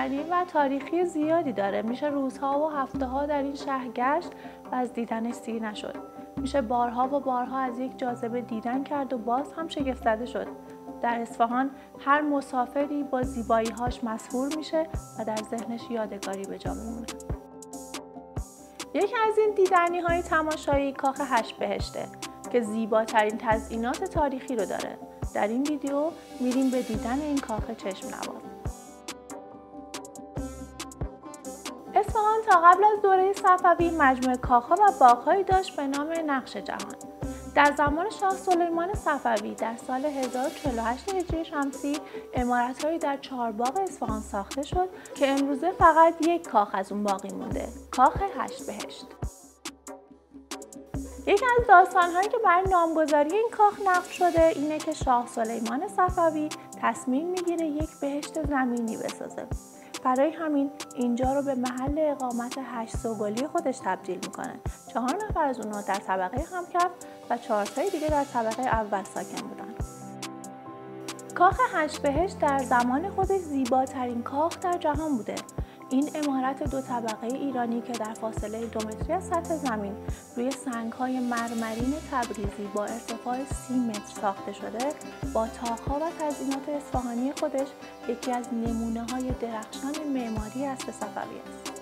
دیدنی و تاریخی زیادی داره. میشه روزها و هفته‌ها در این شهر گشت و از دیدنش سیر نشد. میشه بارها و بارها از یک جاذبه دیدن کرد و باز هم شگفت زده شد. در اصفهان هر مسافری با زیبایی‌هاش مسحور میشه و در ذهنش یادگاری به جا میمونه. یکی از این دیدنی‌های تماشایی کاخ 8 بهشته که زیباترین تزئینات تاریخی رو داره. در این ویدیو میریم به دیدن این کاخ چشم نواز. اصفهان تا قبل از دوره صفوی مجموعه کاخ‌ها و باغ‌هایی داشت به نام نقش جهان. در زمان شاه سلیمان صفوی در سال 1048 هجری شمسی عمارت‌هایی در 4 باغ اصفهان ساخته شد که امروزه فقط یک کاخ از اون باقی مونده، کاخ 8 بهشت. یکی از داستان‌هایی که برای نامگذاری این کاخ نقل شده اینه که شاه سلیمان صفوی تصمیم میگیره یک بهشت زمینی بسازه. برای همین اینجا رو به محل اقامت 8 سوگلی خودش تبدیل میکنه. 4 نفر از اونها در طبقه همکف و 4 تای دیگه در طبقه اول ساکن بودن. کاخ 8 بهشت در زمان خودش زیباترین کاخ در جهان بوده. این عمارت 2 طبقه ایرانی که در فاصله 2 متری از سطح زمین روی سنگ‌های مرمرین تبریزی با ارتفاع 30 متر ساخته شده، با طاق‌ها و تزئینات اصفهانی خودش یکی از نمونه‌های درخشان معماری عصر صفوی است.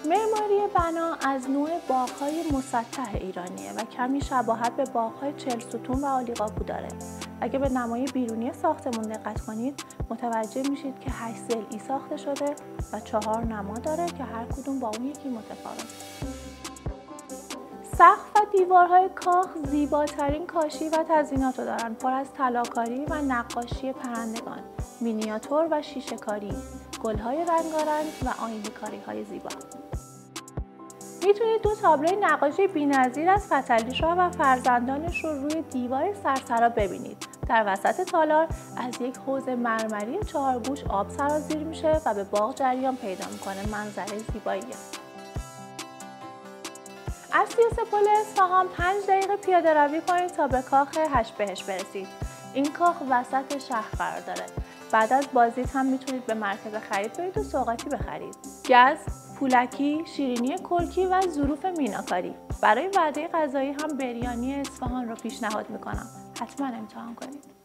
معماری بنا از نوع باغ‌های مسطح ایرانیه و کمی شباهت به باغ‌های 40 ستون و عالیقاپو داره. اگه به نمای بیرونی ساختمون دقت کنید متوجه میشید که 8 ضلعی ساخته شده و 4 نما داره که هر کدوم با اون یکی متفاوت. سقف و دیوارهای کاخ زیباترین کاشی و تزئینات رو دارن، پر از طلاکاری و نقاشی پرندگان، مینیاتور و شیشه‌کاری، گل‌های رنگارنگ و آیینه‌کاری‌های زیبا. میتونید 2 تابلوی نقاشی بی‌نظیر از فتحعلی‌شاه و فرزندانش رو روی دیوار سرسرا ببینید. در وسط تالار از یک حوض مرمری 4 گوش آب سرازیر میشه و به باغ جریان پیدا میکنه. منظره زیباییه. از سیاه‌سپل اصفهان 5 دقیقه پیاده روی کنید تا به کاخ 8 بهشت برسید. این کاخ وسط شهر قرار داره. بعد از بازدید هم میتونید به مرکز خرید برید و سوغاتی بخرید. گز، پولکی، شیرینی کلکی و ظروف میناکاری. برای وعده غذایی هم بریانی اصفهان رو پیشنهاد میکنم. حتما امتحان کنید.